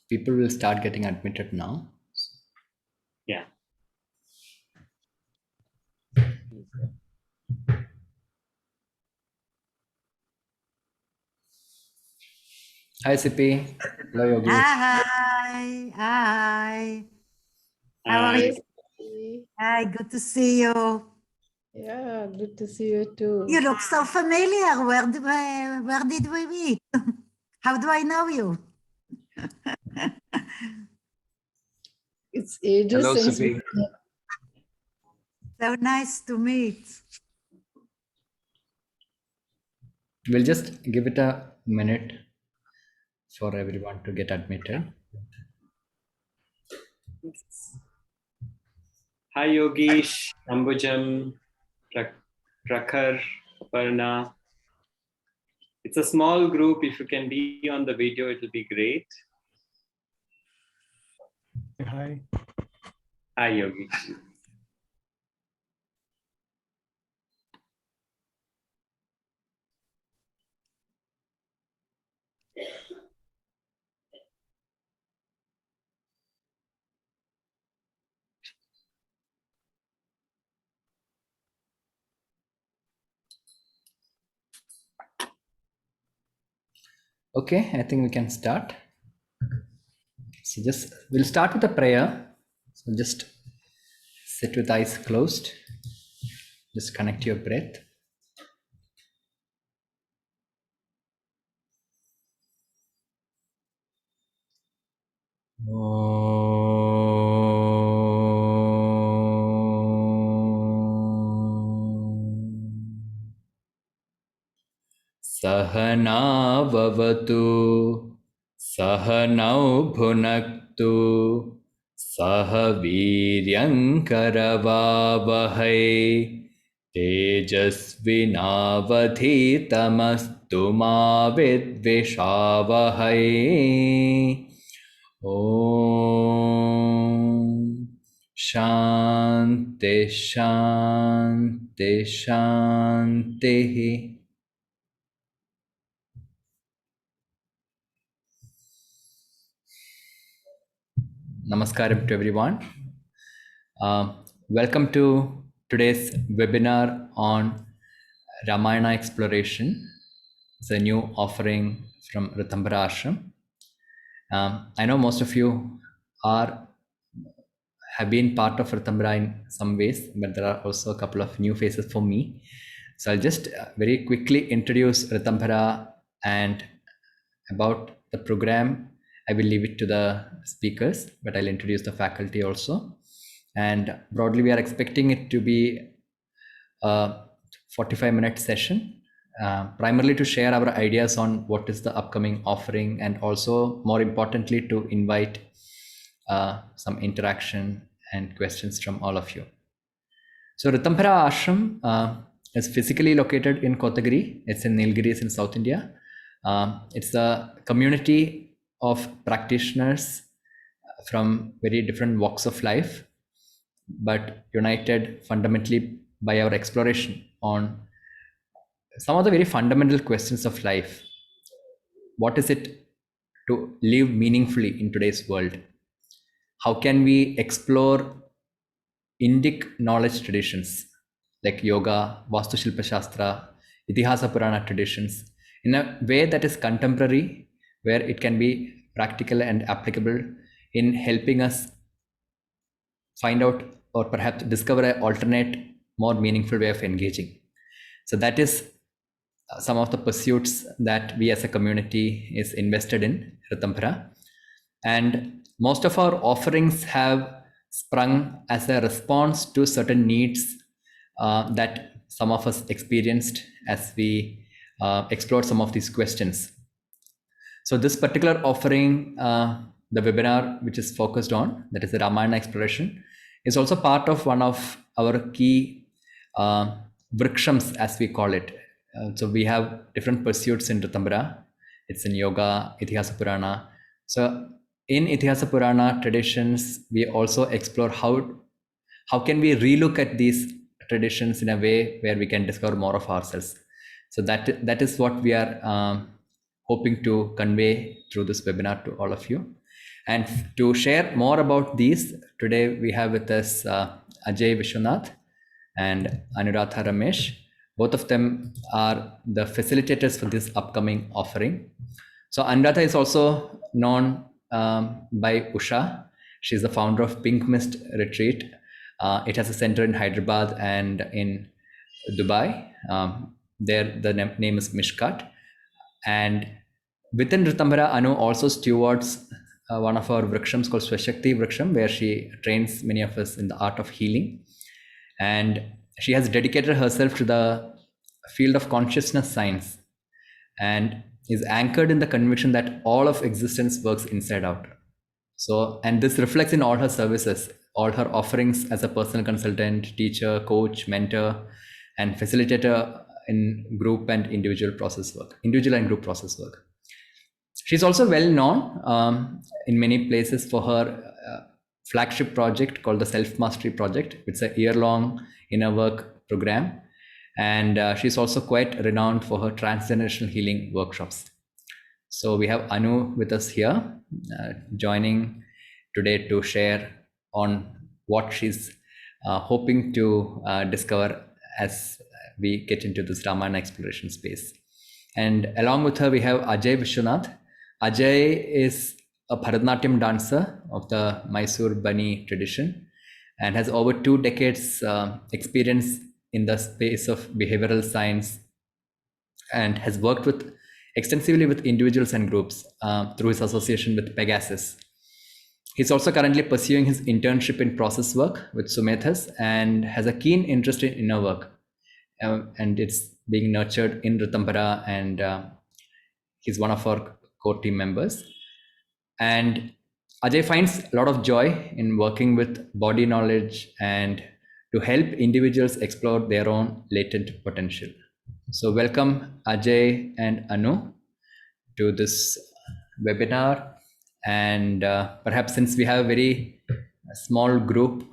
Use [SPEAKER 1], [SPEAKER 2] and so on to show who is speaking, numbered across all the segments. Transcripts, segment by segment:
[SPEAKER 1] people will start getting admitted now.
[SPEAKER 2] Yeah.
[SPEAKER 1] Hi, Sippy. Hello, Yogi.
[SPEAKER 3] Hi. Hi. How are you? Hi, good to see you.
[SPEAKER 4] Yeah, good to see you too.
[SPEAKER 3] You look so familiar. Where did we meet? How do I know you?
[SPEAKER 4] It's ages
[SPEAKER 1] Hello,
[SPEAKER 4] since
[SPEAKER 1] Sippy.
[SPEAKER 3] So nice to meet.
[SPEAKER 1] We'll just give it a minute for everyone to get admitted.
[SPEAKER 2] Hi, Yogesh, Ambujam, Prakhar, Aparna. It's a small group. If you can be on the video, it will be great.
[SPEAKER 5] Hi.
[SPEAKER 2] Hi, Yogi.
[SPEAKER 1] Okay, I think we can start. So we'll start with a prayer. So just sit with eyes closed. Just connect your breath. Sahana vavatu, sahanau bhunaktu, sahaviryankaravavahai, tejasvinavadhitamastu ma vidvishavahai. Om Shanti Shanti Shanti. Namaskaram to everyone. Welcome to today's webinar on Ramayana Exploration. It's a new offering from Ritambhara Ashram. I know most of you have been part of Ritambhara in some ways, but there are also a couple of new faces for me. So I'll just very quickly introduce Ritambhara, and about the program, I will leave it to the speakers, but I'll introduce the faculty also. And broadly, we are expecting it to be a 45-minute session, primarily to share our ideas on what is the upcoming offering, and also more importantly to invite some interaction and questions from all of you. So Ritambhara Ashram is physically located in Kotagiri. It's in Nilgiris in South India. It's a community of practitioners from very different walks of life, but united fundamentally by our exploration on some of the very fundamental questions of life. What is it to live meaningfully in today's world? How can we explore Indic knowledge traditions like yoga, Vastu Shilpa Shastra, Itihasa Purana traditions in a way that is contemporary, where it can be practical and applicable in helping us find out or perhaps discover an alternate, more meaningful way of engaging. So that is some of the pursuits that we as a community is invested in Ritambhara. And most of our offerings have sprung as a response to certain needs that some of us experienced as we explored some of these questions. So this particular offering, the webinar which is focused on, that is the Ramayana Exploration, is also part of one of our key vrikshams, as we call it. So we have different pursuits in Ritambhara. It's in yoga, Itihasa Purana. So in Itihasa Purana traditions, we also explore how can we relook at these traditions in a way where we can discover more of ourselves. So that is what we are hoping to convey through this webinar to all of you. And to share more about these, today we have with us Ajay Visvanath and Anuradha Ramesh. Both of them are the facilitators for this upcoming offering. So Anuradha is also known by Usha. She's the founder of Pink Mist Retreat. It has a center in Hyderabad and in Dubai. There the name is Mishkat. And within Ritambhara, Anu also stewards one of our vrikshams called Swashakti Vriksham, where she trains many of us in the art of healing. And she has dedicated herself to the field of consciousness science and is anchored in the conviction that all of existence works inside out. So, and this reflects in all her services, all her offerings as a personal consultant, teacher, coach, mentor, and facilitator in group and individual and group process work. She's also well known in many places for her flagship project called the Self Mastery Project. It's a year-long inner work program. And she's also quite renowned for her transgenerational healing workshops. So we have Anu with us here, joining today to share on what she's hoping to discover as we get into this Ramayana exploration space. And along with her, we have Ajay Visvanath. Ajay is a Bharatanatyam dancer of the Mysore Bani tradition and has over 2 decades experience in the space of behavioral science and has worked extensively with individuals and groups through his association with Pegasus. He's also currently pursuing his internship in process work with Sumethas and has a keen interest in inner work. And it's being nurtured in Ritambhara, and he's one of our core team members. And Ajay finds a lot of joy in working with body knowledge and to help individuals explore their own latent potential. So welcome Ajay and Anu to this webinar. And perhaps since we have a very small group,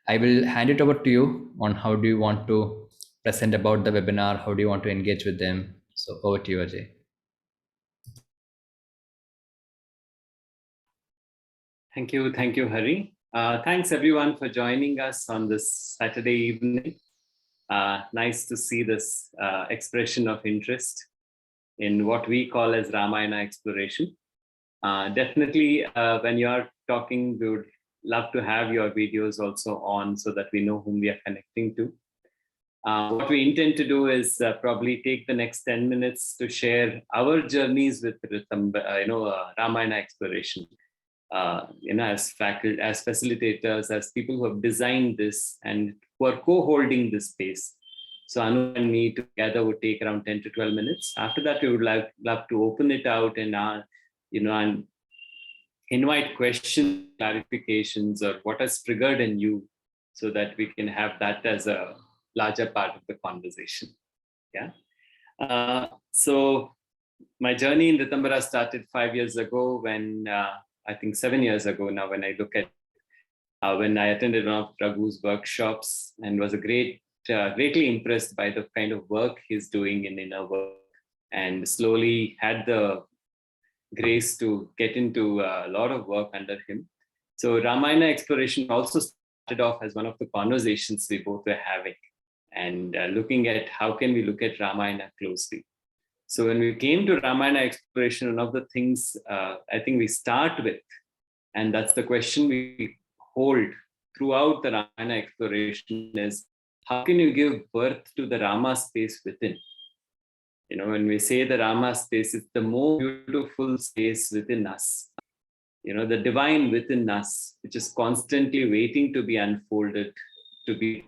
[SPEAKER 1] I will hand it over to you on how do you want to present about the webinar, how do you want to engage with them. So over to you, Ajay.
[SPEAKER 2] Thank you, Hari. Thanks everyone for joining us on this Saturday evening. Nice to see this expression of interest in what we call as Ramayana exploration. Definitely, when you are talking, we would love to have your videos also on so that we know whom we are connecting to. What we intend to do is probably take the next 10 minutes to share our journeys with Ramayana exploration. As faculty, as facilitators, as people who have designed this and who are co-holding this space. So Anu and me together would take around 10 to 12 minutes. After that, we would love to open it out and and invite questions, clarifications, or what has triggered in you, so that we can have that as a larger part of the conversation. Yeah. So my journey in Ritambhara started 5 years ago when. I think 7 years ago now, when I look at when I attended one of Raghu's workshops and was greatly impressed by the kind of work he's doing in inner work, and slowly had the grace to get into a lot of work under him. So Ramayana exploration also started off as one of the conversations we both were having, and looking at how can we look at Ramayana closely. So when we came to Ramayana exploration, one of the things I think we start with, and that's the question we hold throughout the Ramayana exploration, is how can you give birth to the Rama space within? When we say the Rama space, it's the more beautiful space within us. The divine within us, which is constantly waiting to be unfolded, to be,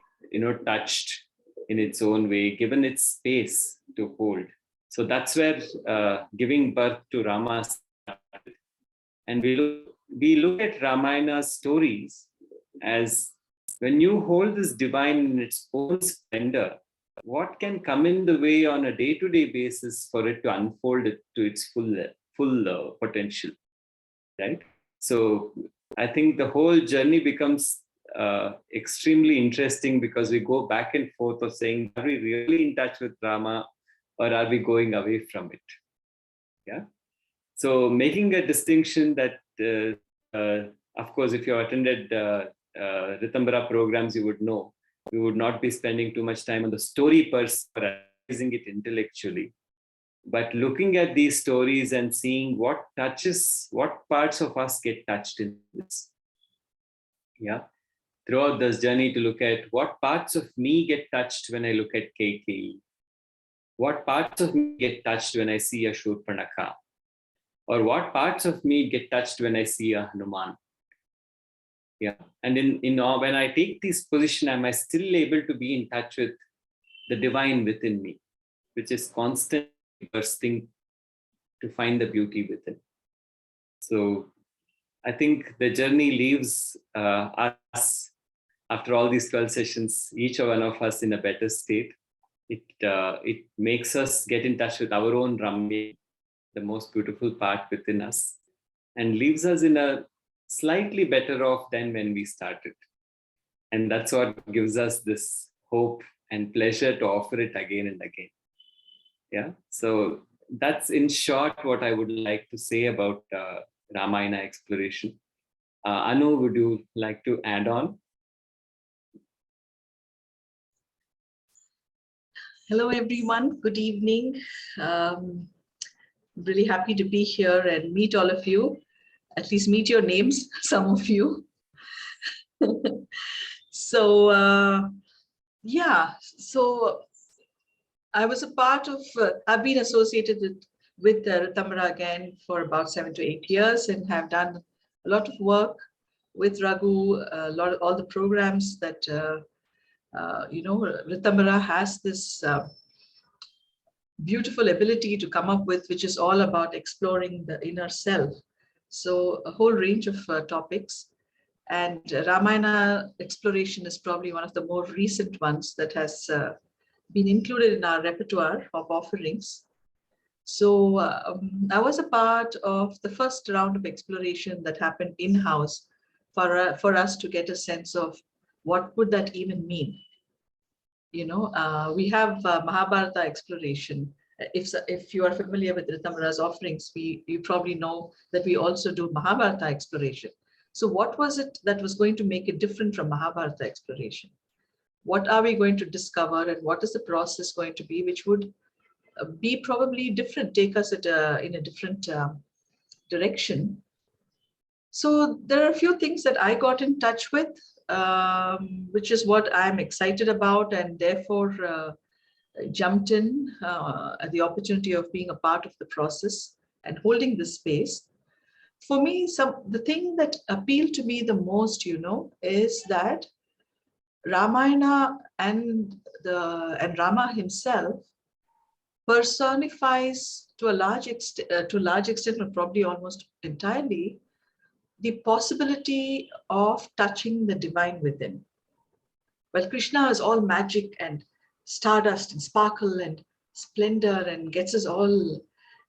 [SPEAKER 2] touched in its own way, given its space to hold. So that's where giving birth to Rama started. And we look at Ramayana stories as, when you hold this divine in its own splendor, what can come in the way on a day-to-day basis for it to unfold it to its full potential, right? So I think the whole journey becomes extremely interesting, because we go back and forth of saying, are we really in touch with Rama, or are we going away from it? Yeah. So making a distinction that of course, if you attended Ritambhara programs, you would know we would not be spending too much time on the story per se, or analyzing it intellectually, but looking at these stories and seeing what parts of us get touched in this. Yeah. Throughout this journey, to look at what parts of me get touched when I look at KK, what parts of me get touched when I see a Shurpanakha, or what parts of me get touched when I see a Hanuman. Yeah, and when I take this position, am I still able to be in touch with the divine within me, which is constantly bursting to find the beauty within? So I think the journey leaves us, after all these 12 sessions, each one of us in a better state. It makes us get in touch with our own Ramayana, the most beautiful part within us, and leaves us in a slightly better off than when we started. And that's what gives us this hope and pleasure to offer it again and again. Yeah, so that's in short what I would like to say about Ramayana exploration. Anu, would you like to add on?
[SPEAKER 5] Hello, everyone. Good evening. Really happy to be here and meet all of you. At least meet your names, some of you. So, yeah, so I was a part of, I've been associated with Ritambhara again for about 7 to 8 years, and have done a lot of work with Raghu, all the programs that, Ritambhara has this beautiful ability to come up with, which is all about exploring the inner self. So a whole range of topics. And Ramayana exploration is probably one of the more recent ones that has been included in our repertoire of offerings. So I was a part of the first round of exploration that happened in-house for us to get a sense of what would that even mean. You know, we have Mahabharata exploration. If you are familiar with Ritambhara's offerings, you probably know that we also do Mahabharata exploration. So what was it that was going to make it different from Mahabharata exploration? What are we going to discover, and what is the process going to be, which would be probably different, take us in a different direction? So there are a few things that I got in touch with, which is what I'm excited about, and therefore jumped in at the opportunity of being a part of the process and holding this space. For me, the thing that appealed to me the most, is that Ramayana and Rama himself personifies to a large extent, or probably almost entirely, the possibility of touching the divine within. Well, Krishna is all magic and stardust and sparkle and splendor and gets us all,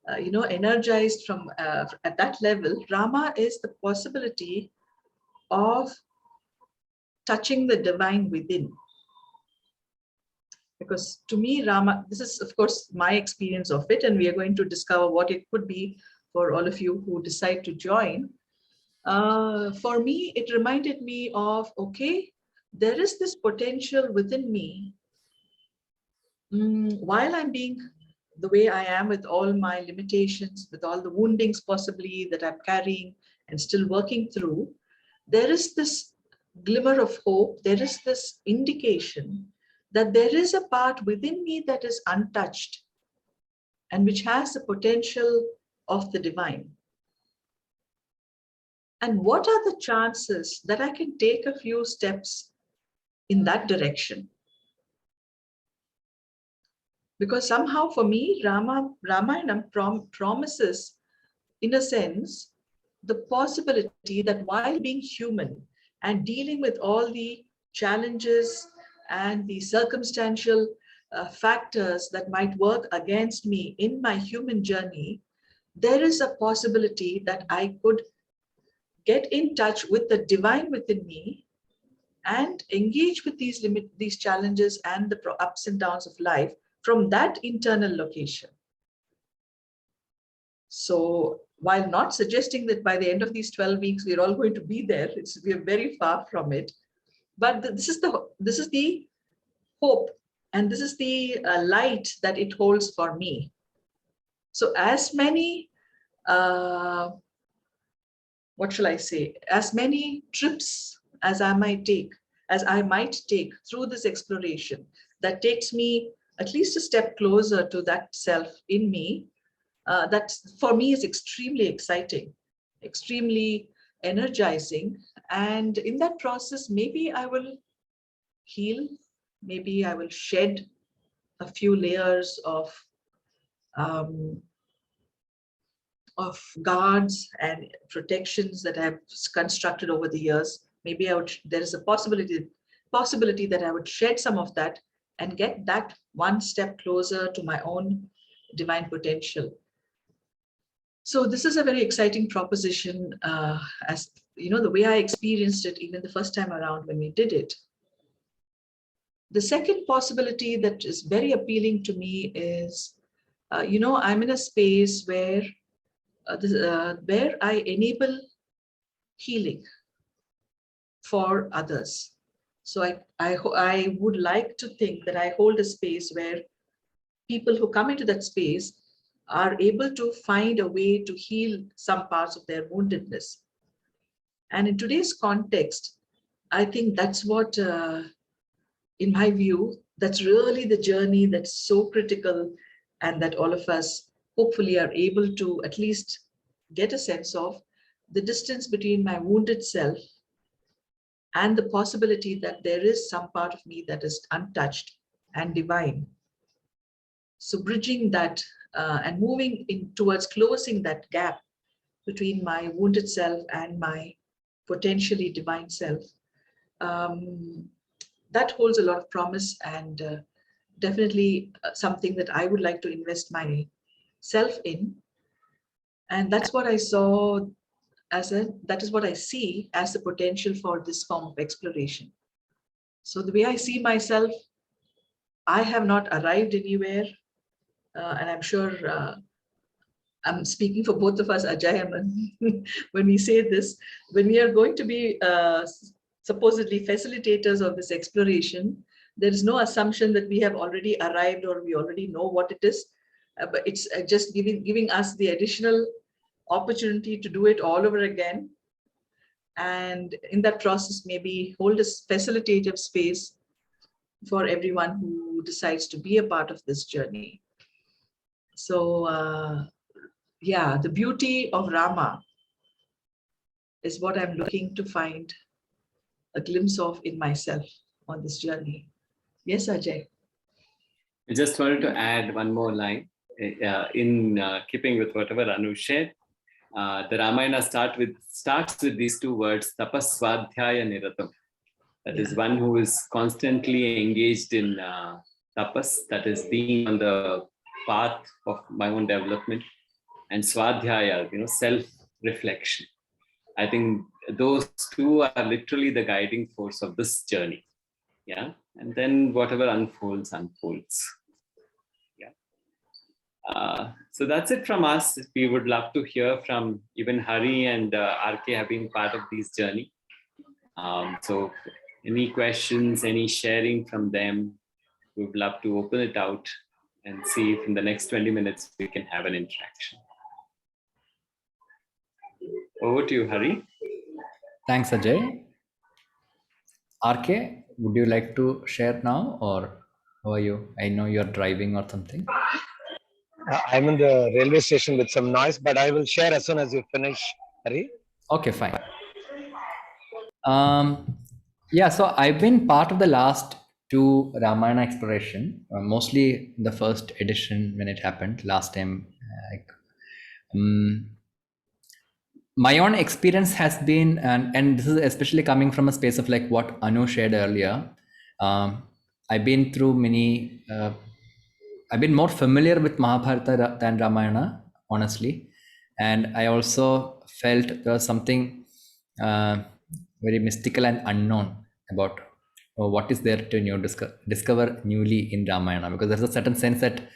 [SPEAKER 5] energized from at that level. Rama is the possibility of touching the divine within. Because to me, Rama, this is of course my experience of it, and we are going to discover what it could be for all of you who decide to join. For me, it reminded me of, okay, there is this potential within me. While I'm being the way I am, with all my limitations, with all the woundings possibly that I'm carrying and still working through, there is this glimmer of hope. There is this indication that there is a part within me that is untouched and which has the potential of the divine. And what are the chances that I can take a few steps in that direction? Because somehow for me, Ramayana promises, in a sense, the possibility that while being human and dealing with all the challenges and the circumstantial factors that might work against me in my human journey, there is a possibility that I could get in touch with the divine within me and engage with these challenges and the ups and downs of life from that internal location. So while not suggesting that by the end of these 12 weeks, we're all going to be there. We're very far from it. But this is the hope, and this is the light that it holds for me. So as many, what shall I say, as many trips as I might take through this exploration that takes me at least a step closer to that self in me, that for me is extremely exciting, extremely energizing. And in that process, maybe I will heal, maybe I will shed a few layers of guards and protections that I've constructed over the years. Maybe there is a possibility that I would shed some of that and get that one step closer to my own divine potential. So this is a very exciting proposition, as you know, the way I experienced it even the first time around when we did it. The second possibility that is very appealing to me is, I'm in a space where I enable healing for others. So I would like to think that I hold a space where people who come into that space are able to find a way to heal some parts of their woundedness. And in today's context, I think that's what, in my view, that's really the journey that's so critical, and that all of us hopefully are able to at least get a sense of the distance between my wounded self and the possibility that there is some part of me that is untouched and divine. So bridging that and moving in towards closing that gap between my wounded self and my potentially divine self, that holds a lot of promise, and definitely something that I would like to invest myself in. And that's what I saw that is what I see as the potential for this form of exploration. So the way I see myself, I have not arrived anywhere. And I'm sure I'm speaking for both of us, Ajay, and when we say this, when we are going to be supposedly facilitators of this exploration, there is no assumption that we have already arrived or we already know what it is, but it's just giving us the additional opportunity to do it all over again. And in that process, maybe hold a facilitative space for everyone who decides to be a part of this journey. So yeah, the beauty of Rama is what I'm looking to find a glimpse of in myself on this journey. Yes, Ajay.
[SPEAKER 2] I just wanted to add one more line in keeping with whatever Anu shared. The Ramayana starts with these two words, tapasvadhyaya niratam. That is one who is constantly engaged in tapas, that is being on the path of my own development, and swadhyaya, self-reflection. I think those two are literally the guiding force of this journey. Yeah, and then whatever unfolds. So that's it from us. We would love to hear from even Hari and RK have been part of this journey. So any questions, any sharing from them, we would love to open it out and see if in the next 20 minutes we can have an interaction. Over to you, Hari.
[SPEAKER 1] Thanks, Ajay. RK, would you like to share now, or how are you? I know you're driving or something.
[SPEAKER 6] I'm in the railway station with some noise, but I will share as soon as you finish, Hari.
[SPEAKER 1] Okay, fine. Yeah, so I've been part of the last two Ramayana exploration, mostly the first edition when it happened last time. My own experience has been, and this is especially coming from a space of like what Anu shared earlier. I've been through many, I've been more familiar with Mahabharata than Ramayana, honestly. And I also felt there was something very mystical and unknown about what is there to discover newly in Ramayana, because there's a certain sense that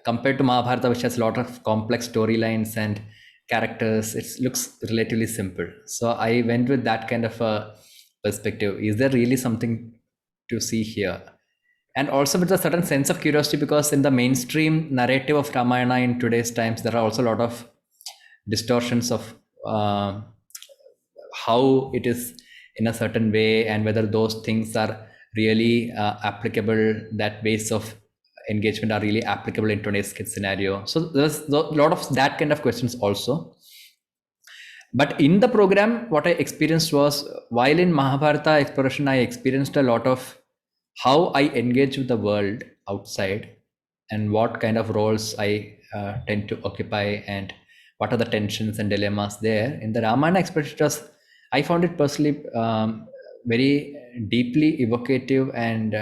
[SPEAKER 1] compared to Mahabharata, which has a lot of complex storylines and characters, it looks relatively simple. So I went with that kind of a perspective. Is there really something to see here? And also with a certain sense of curiosity, because in the mainstream narrative of Ramayana in today's times, there are also a lot of distortions of how it is in a certain way, and whether those things are really applicable, that ways of engagement are really applicable in today's scenario. So there's a lot of that kind of questions also. But in the program, what I experienced was, while in Mahabharata exploration, I experienced a lot of how I engage with the world outside, and what kind of roles I tend to occupy, and what are the tensions and dilemmas there. In the Ramayana exploration, I found it personally very deeply evocative, and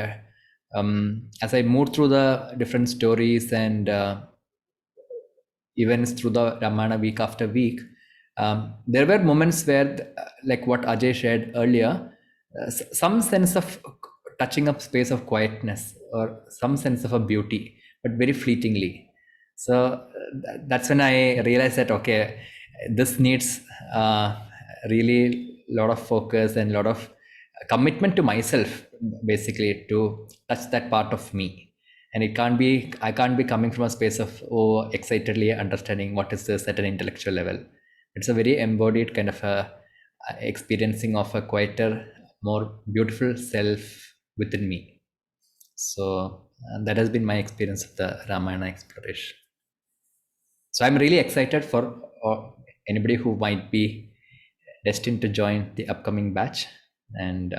[SPEAKER 1] as I moved through the different stories and events through the Ramayana week after week, there were moments where, like what Ajay shared earlier, some sense of touching up space of quietness, or some sense of a beauty, but very fleetingly. So that's when I realized that, okay, this needs really a lot of focus and a lot of commitment to myself, basically, to touch that part of me. And I can't be coming from a space of, oh, excitedly understanding what is this at an intellectual level. It's a very embodied kind of a experiencing of a quieter, more beautiful self within me. So that has been my experience of the Ramayana exploration. So I'm really excited for anybody who might be destined to join the upcoming batch. And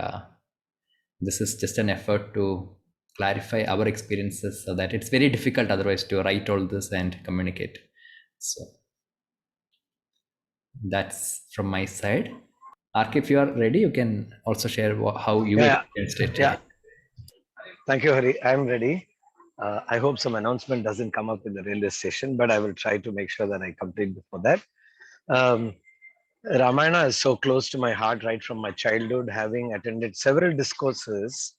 [SPEAKER 1] this is just an effort to clarify our experiences, so that it's very difficult otherwise to write all this and communicate. So that's from my side. Ark, if you are ready, you can also share how you experienced it.
[SPEAKER 6] Yeah. Thank you, Hari. I'm ready. I hope some announcement doesn't come up in the railway station, but I will try to make sure that I complete before that. Ramayana is so close to my heart right from my childhood, having attended several discourses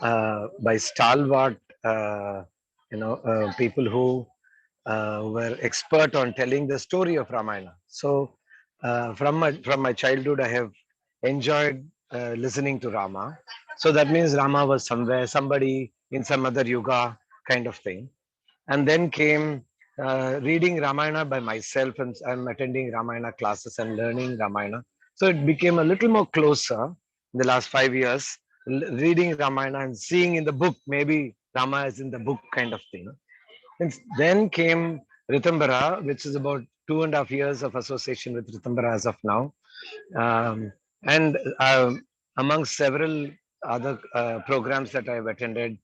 [SPEAKER 6] by stalwart, people who were expert on telling the story of Ramayana. So from my childhood, I have enjoyed listening to Rama. So that means Rama was somewhere, somebody in some other yuga kind of thing. And then came reading Ramayana by myself, and I'm attending Ramayana classes and learning Ramayana. So it became a little more closer in the last 5 years, reading Ramayana and seeing in the book, maybe Rama is in the book kind of thing. And then came Ritambhara, which is about 2.5 years of association with Ritambhara as of now. And among several other programs that I've attended,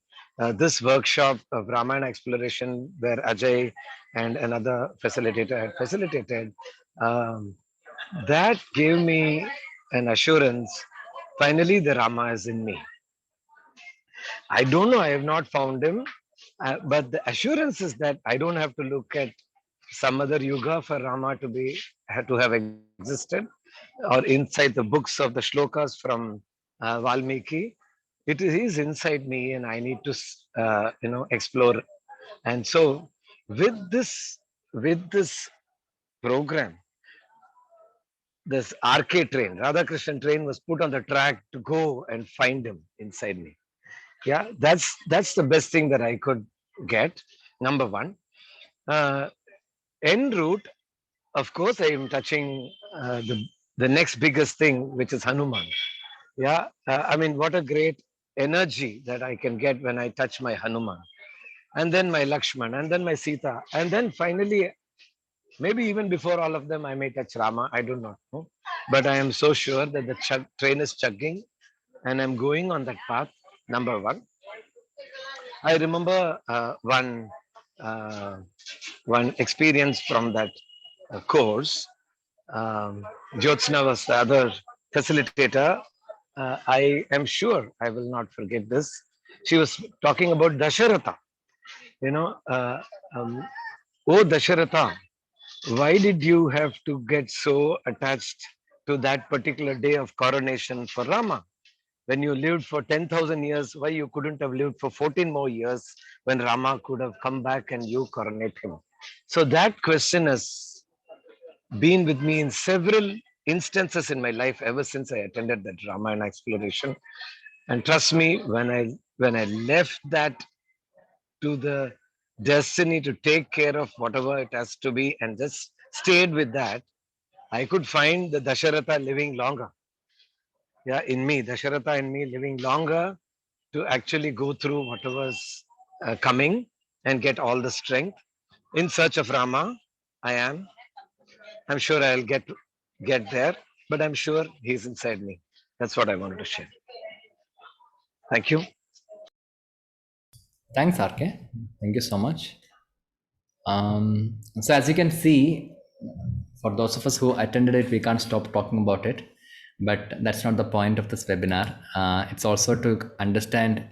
[SPEAKER 6] this workshop of Ramayana Exploration, where Ajay and another facilitator had facilitated, that gave me an assurance. Finally, the Rama is in me. I don't know, I have not found him, but the assurance is that I don't have to look at some other yuga for Rama to have existed, or inside the books of the shlokas from Valmiki. It is inside me, and I need to explore. And so with this program, this RK train, Radhakrishnan train, was put on the track to go and find him inside me. Yeah, that's the best thing that I could get. Number one. En route, of course, I am touching the next biggest thing, which is Hanuman. Yeah, I mean, what a great energy that I can get when I touch my Hanuman, and then my Lakshman, and then my Sita, and then finally, maybe even before all of them, I may touch Rama. I do not know, but I am so sure that the train is chugging, and I'm going on that path. Number one. I remember one experience from that course. Jyotsna was the other facilitator. I am sure I will not forget this. She was talking about Dasharatha. Oh Dasharatha, why did you have to get so attached to that particular day of coronation for Rama? When you lived for 10,000 years, why you couldn't have lived for 14 more years when Rama could have come back and you coronate him? So that question has been with me in several instances in my life ever since I attended that Ramayana exploration. And trust me, when I left that to the destiny to take care of whatever it has to be and just stayed with that, I could find the Dasharatha living longer. Yeah, in me, Dasharatha in me living longer to actually go through whatever's coming and get all the strength. In search of Rama, I am. I'm sure I'll get there, but I'm sure he's inside me. That's what I wanted to share. Thank you.
[SPEAKER 1] Thanks, RK. Thank you so much. So as you can see, for those of us who attended it, we can't stop talking about it, but that's not the point of this webinar. It's also to understand,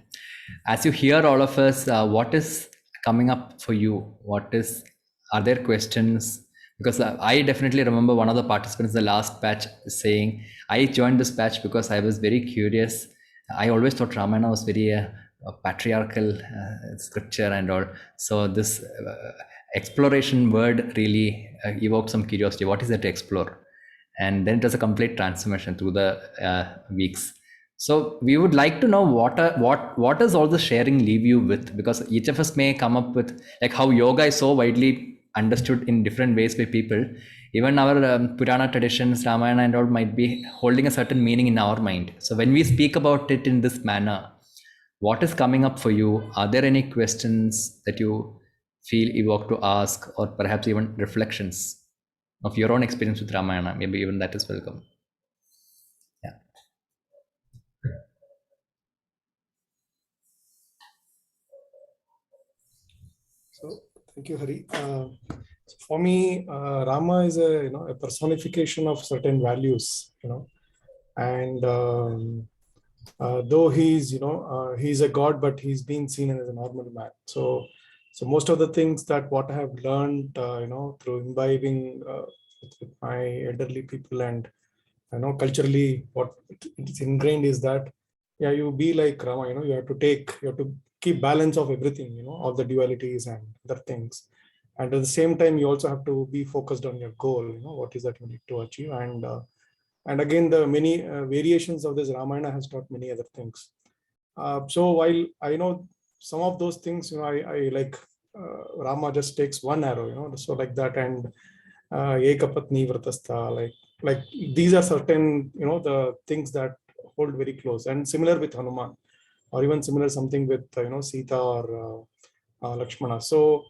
[SPEAKER 1] as you hear all of us, what is coming up for you? Are there questions? Because I definitely remember one of the participants in the last batch saying, I joined this batch because I was very curious. I always thought Ramayana was very patriarchal scripture and all. So this exploration word really evoked some curiosity. What is it to explore? And then it was a complete transformation through the weeks. So we would like to know what does all the sharing leave you with? Because each of us may come up with, like how yoga is so widely understood in different ways by people. Even our Purana traditions, Ramayana and all might be holding a certain meaning in our mind. So when we speak about it in this manner, what is coming up for you? Are there any questions that you feel evoked to ask, or perhaps even reflections of your own experience with Ramayana? Maybe even that is welcome. Yeah.
[SPEAKER 7] So thank you, Hari. For me, Rama is a personification of certain values, and though he's he's a god, but he's been seen as a normal man. So most of the things that what I have learned, through imbibing with my elderly people, and culturally what it's ingrained is that, yeah, you be like Rama, you have to keep balance of everything, all the dualities and other things. And at the same time, you also have to be focused on your goal, what is that you need to achieve. And again, the many variations of this Ramayana has taught many other things. So while I know some of those things, I like Rama just takes one arrow, so like that, and Ekapatni Vratastha, like these are certain, the things that hold very close. And similar with Hanuman, or even similar something with Sita or Lakshmana. So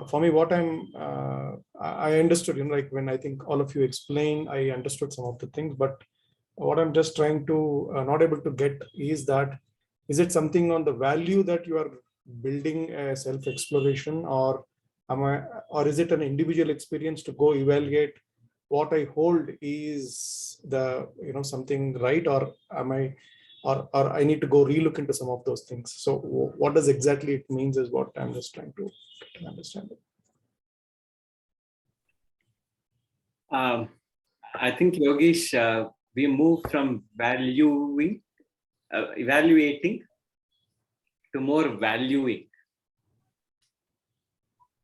[SPEAKER 7] for me, what I understood, like when I think all of you explain, I understood some of the things, but what I'm just trying to not able to get is that, is it something on the value that you are building a self-exploration, or or is it an individual experience to go evaluate what I hold is the something right, or am I, or I need to go relook into some of those things. So what does exactly it means is what I'm just trying to understand.
[SPEAKER 2] I think, Yogesh, we move from evaluating to more valuing.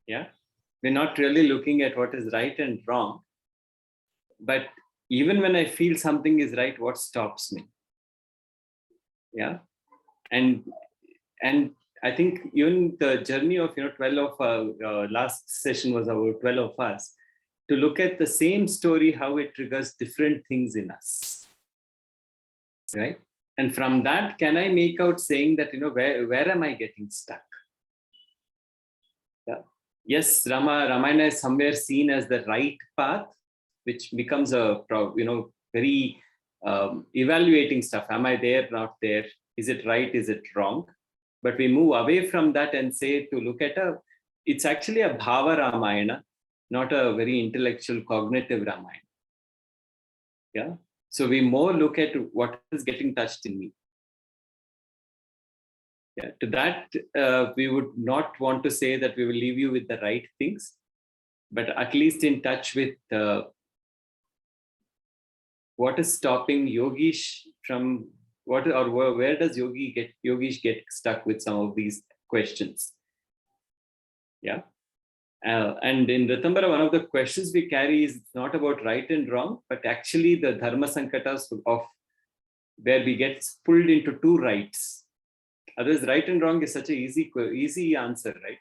[SPEAKER 2] Yeah, we're not really looking at what is right and wrong, but even when I feel something is right, what stops me? Yeah, and I think even the journey of 12 of last session was about 12 of us, to look at the same story, how it triggers different things in us, right? And from that, can I make out saying that, where am I getting stuck? Yeah. Yes, Ramayana is somewhere seen as the right path, which becomes a very evaluating stuff. Am I there, not there? Is it right? Is it wrong? But we move away from that and say to look at it's actually a Bhava Ramayana, not a very intellectual, cognitive Ramayana. Yeah. So we more look at what is getting touched in me. Yeah. To that, we would not want to say that we will leave you with the right things, but at least in touch with what is stopping Yogesh from where does Yogesh get stuck with some of these questions? Yeah. And in Ritambhara, one of the questions we carry is not about right and wrong, but actually the dharma sankatas of where we get pulled into two rights. Otherwise, right and wrong is such an easy answer, right?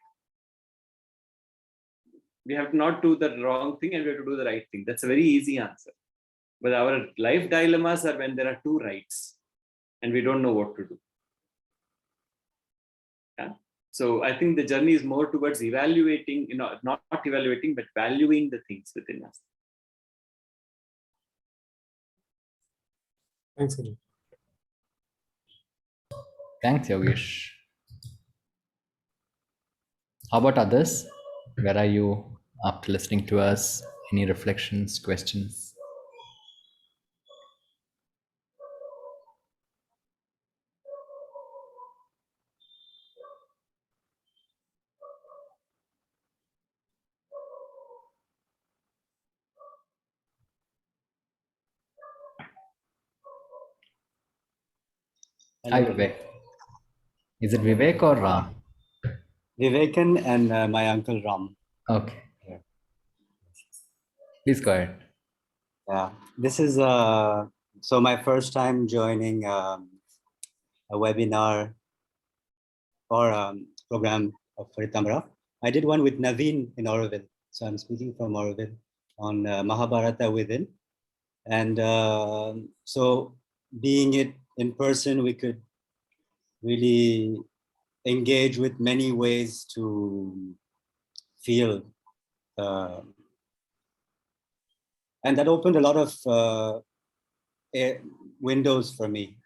[SPEAKER 2] We have to not do the wrong thing and we have to do the right thing. That's a very easy answer. But our life dilemmas are when there are two rights and we don't know what to do. Yeah? So I think the journey is more towards evaluating, not evaluating, but valuing the things within us.
[SPEAKER 7] Thanks, Ajay.
[SPEAKER 1] Thanks, Yogesh. How about others? Where are you after listening to us? Any reflections, questions? Hi, Vivek. Is it Vivek or Ram?
[SPEAKER 8] Vivekan and my uncle Ram.
[SPEAKER 1] Okay.
[SPEAKER 8] Yeah.
[SPEAKER 1] Please go ahead.
[SPEAKER 8] Yeah, this is so my first time joining a webinar or program of Ritambhara. I did one with Naveen in Auroville. So I'm speaking from Auroville on Mahabharata Within. And so being it in person, we could really engage with many ways to feel. And that opened a lot of windows for me,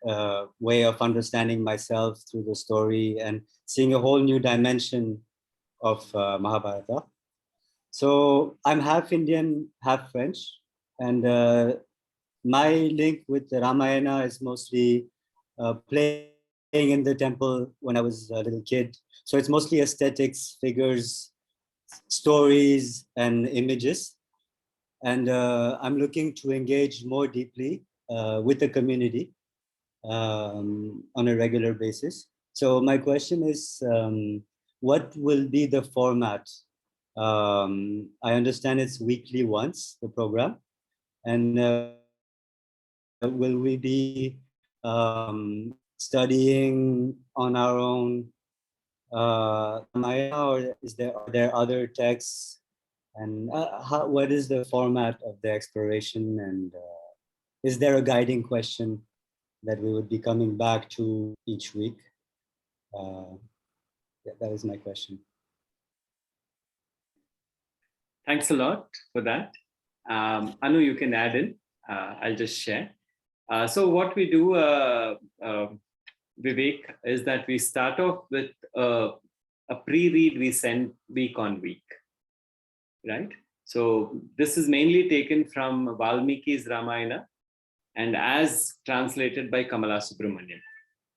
[SPEAKER 8] way of understanding myself through the story and seeing a whole new dimension of Mahabharata. So I'm half Indian, half French. And my link with the Ramayana is mostly playing in the temple when I was a little kid. So it's mostly aesthetics, figures, stories, and images. And I'm looking to engage more deeply with the community on a regular basis. So my question is, what will be the format? I understand it's weekly once, the program. And will we be studying on our own Ramayana, or are there other texts? And what is the format of the exploration? And is there a guiding question that we would be coming back to each week? Yeah, that is my question.
[SPEAKER 2] Thanks a lot for that. Anu, you can add in. I'll just share. So what we do, Vivek, is that we start off with a pre-read we send week on week, right? So this is mainly taken from Valmiki's Ramayana and as translated by Kamala Subramanian.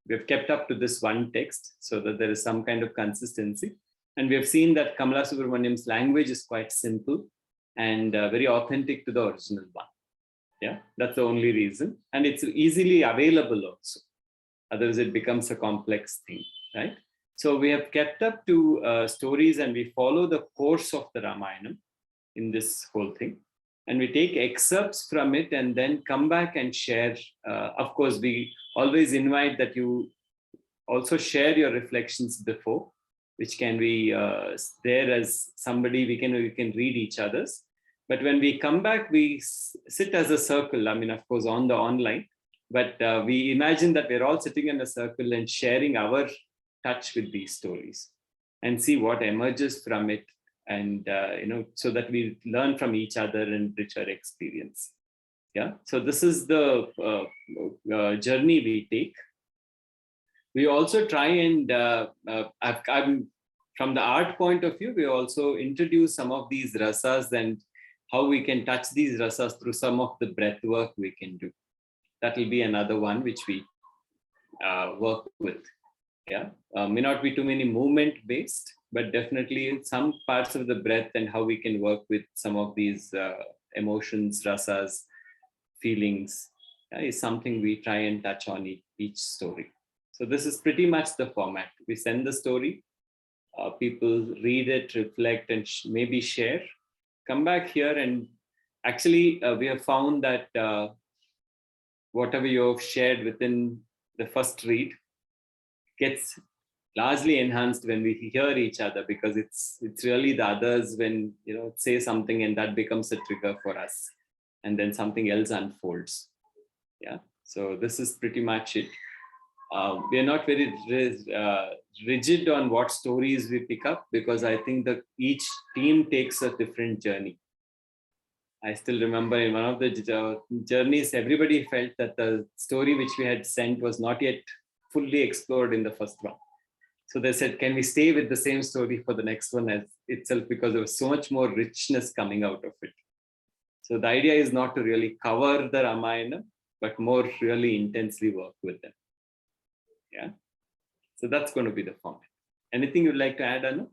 [SPEAKER 2] We've kept up to this one text so that there is some kind of consistency. And we have seen that Kamala Subramanian's language is quite simple and very authentic to the original one. Yeah, that's the only reason. And it's easily available also. Otherwise, it becomes a complex thing, right? So we have kept up to stories and we follow the course of the Ramayana in this whole thing. And we take excerpts from it and then come back and share. Of course, we always invite that you also share your reflections before, which can be there as somebody we can read each other's. But when we come back, we sit as a circle. I mean, of course, on the online, but we imagine that we're all sitting in a circle and sharing our touch with these stories and see what emerges from it. And, so that we learn from each other and enrich our experience. Yeah. So this is the journey we take. We also try and, from the art point of view, we also introduce some of these rasas and how we can touch these rasas through some of the breath work we can do. That will be another one which we work with. Yeah, may not be too many movement based, but definitely some parts of the breath and how we can work with some of these emotions, rasas, feelings is something we try and touch on each story. So this is pretty much the format. We send the story, people read it, reflect, and maybe share. Come back here, and actually we have found that whatever you have shared within the first read gets largely enhanced when we hear each other, because it's really the others when say something and that becomes a trigger for us, and then something else unfolds. Yeah, so this is pretty much it. We are not very rigid on what stories we pick up, because I think that each team takes a different journey. I still remember in one of the journeys, everybody felt that the story which we had sent was not yet fully explored in the first one. So they said, can we stay with the same story for the next one as itself, because there was so much more richness coming out of it. So the idea is not to really cover the Ramayana, but more really intensely work with them. Yeah. So that's going to be the format. Anything you'd like to add, Anu?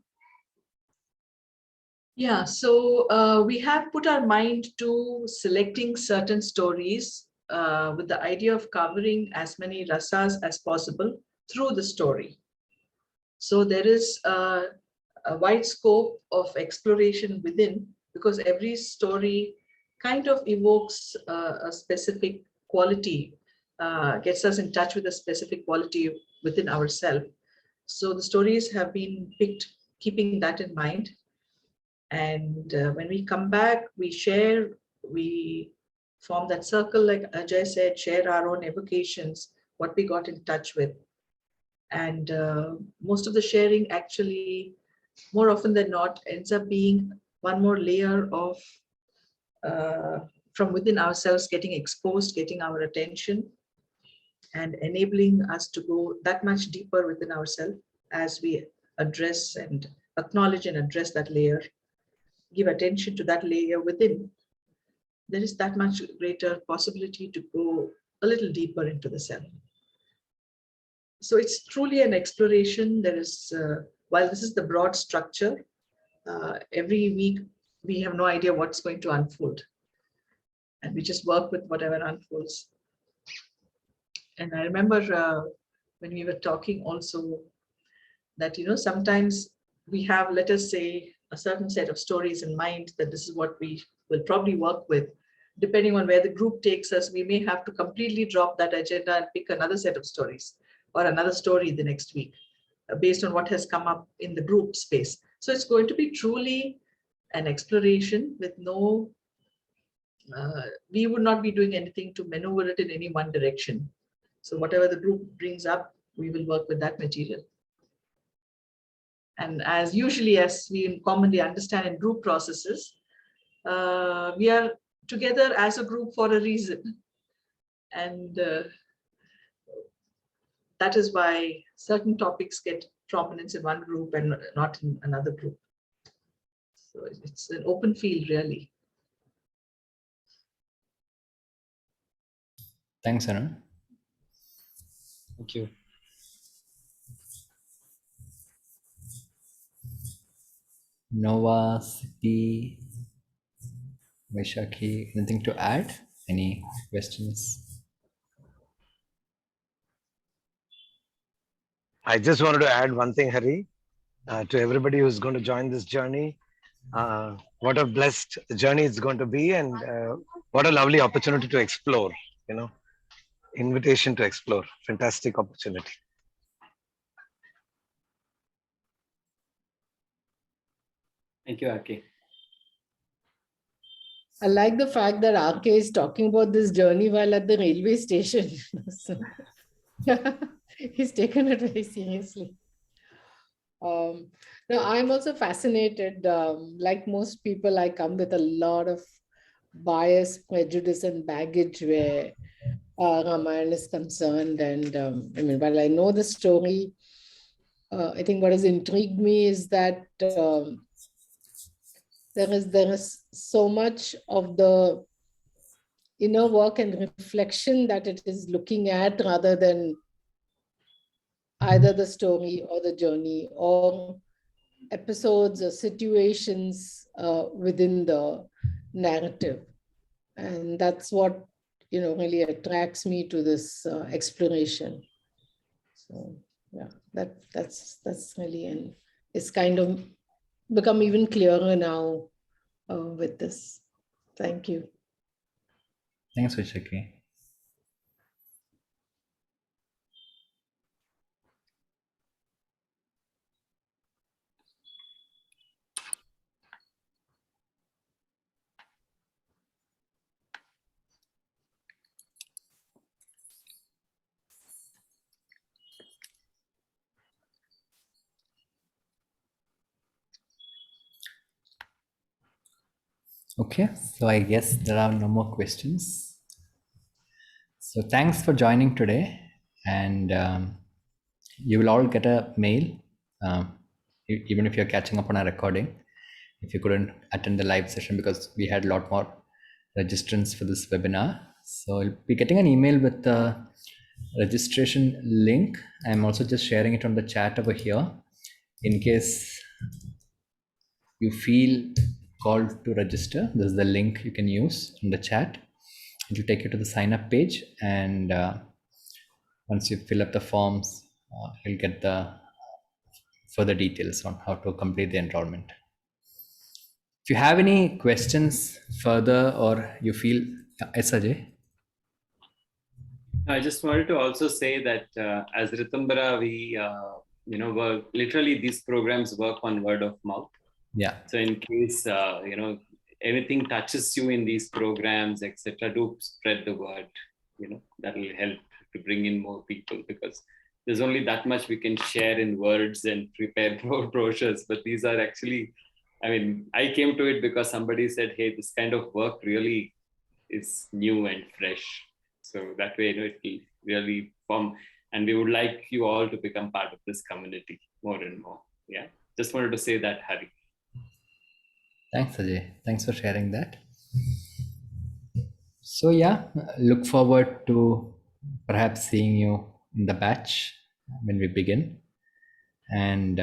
[SPEAKER 5] Yeah, so we have put our mind to selecting certain stories with the idea of covering as many rasas as possible through the story. So there is a wide scope of exploration within, because every story kind of evokes a specific quality, gets us in touch with a specific quality within ourselves. So the stories have been picked keeping that in mind. And when we come back, we share, we form that circle, like Ajay said, share our own evocations, what we got in touch with. And most of the sharing actually, more often than not, ends up being one more layer of from within ourselves getting exposed, getting our attention, and enabling us to go that much deeper within ourselves as we address and acknowledge and address that layer, give attention to that layer within. There is that much greater possibility to go a little deeper into the self. So it's truly an exploration. There is, while this is the broad structure, every week we have no idea what's going to unfold. And we just work with whatever unfolds. And I remember when we were talking also that, sometimes we have, let us say, a certain set of stories in mind, that this is what we will probably work with. Depending on where the group takes us, we may have to completely drop that agenda and pick another set of stories or another story the next week based on what has come up in the group space. So it's going to be truly an exploration with no, we would not be doing anything to maneuver it in any one direction. So whatever the group brings up, we will work with that material. And as usually, as we commonly understand in group processes, we are together as a group for a reason. And that is why certain topics get prominence in one group and not in another group. So it's an open field, really.
[SPEAKER 1] Thanks, Anu.
[SPEAKER 8] Thank you.
[SPEAKER 1] Nova, Siddhi, Vaishakhi, anything to add? Any questions?
[SPEAKER 6] I just wanted to add one thing, Hari, to everybody who's going to join this journey. What a blessed journey it's going to be, and what a lovely opportunity to explore, invitation to explore. Fantastic opportunity.
[SPEAKER 2] Thank you, RK.
[SPEAKER 4] I like the fact that RK is talking about this journey while at the railway station. So, he's taken it very seriously. Now, I'm also fascinated. Like most people, I come with a lot of bias, prejudice, and baggage where Ramayana is concerned. And I mean, while I know the story, I think what has intrigued me is that there is so much of the inner work and reflection that it is looking at, rather than either the story or the journey or episodes or situations within the narrative. And that's what really attracts me to this exploration. So yeah, that's really an is kind of become even clearer now with this. Thank you.
[SPEAKER 1] Thanks, Vishaki. Okay, so I guess there are no more questions. So thanks for joining today, and you will all get a mail, even if you're catching up on our recording, if you couldn't attend the live session, because we had a lot more registrants for this webinar. So you'll be getting an email with the registration link. I'm also just sharing it on the chat over here in case you feel called to register. This is the link you can use in the chat. It will take you to the sign up page, and once you fill up the forms, you'll get the further details on how to complete the enrollment. If you have any questions further, or you feel, yes, Ajay?
[SPEAKER 2] I just wanted to also say that as Ritambhara, we work, literally these programs work on word of mouth.
[SPEAKER 1] Yeah.
[SPEAKER 2] So in case anything touches you in these programs, etc., do spread the word. That will help to bring in more people, because there's only that much we can share in words and prepare brochures. But these are actually, I came to it because somebody said, hey, this kind of work really is new and fresh. So that way, it will really form, and we would like you all to become part of this community more and more. Yeah, just wanted to say that, Hari.
[SPEAKER 1] Thanks, Ajay. Thanks for sharing that. So yeah, look forward to perhaps seeing you in the batch when we begin. And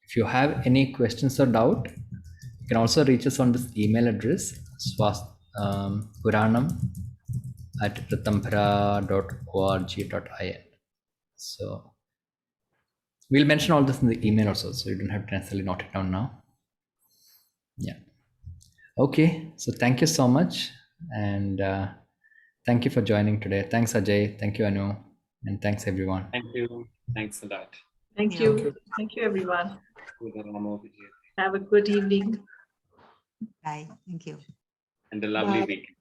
[SPEAKER 1] if you have any questions or doubt, you can also reach us on this email address, puranam@ritambhara.org.in. So we'll mention all this in the email also, so you don't have to necessarily note it down now. Yeah. Okay, so thank you so much, and thank you for joining today. Thanks, Ajay. Thank you, Anu, and thanks everyone.
[SPEAKER 2] Thank you. Thanks a lot.
[SPEAKER 5] Thank you. Thank you, everyone. Have a good evening.
[SPEAKER 3] Bye. Thank you.
[SPEAKER 2] And a lovely week.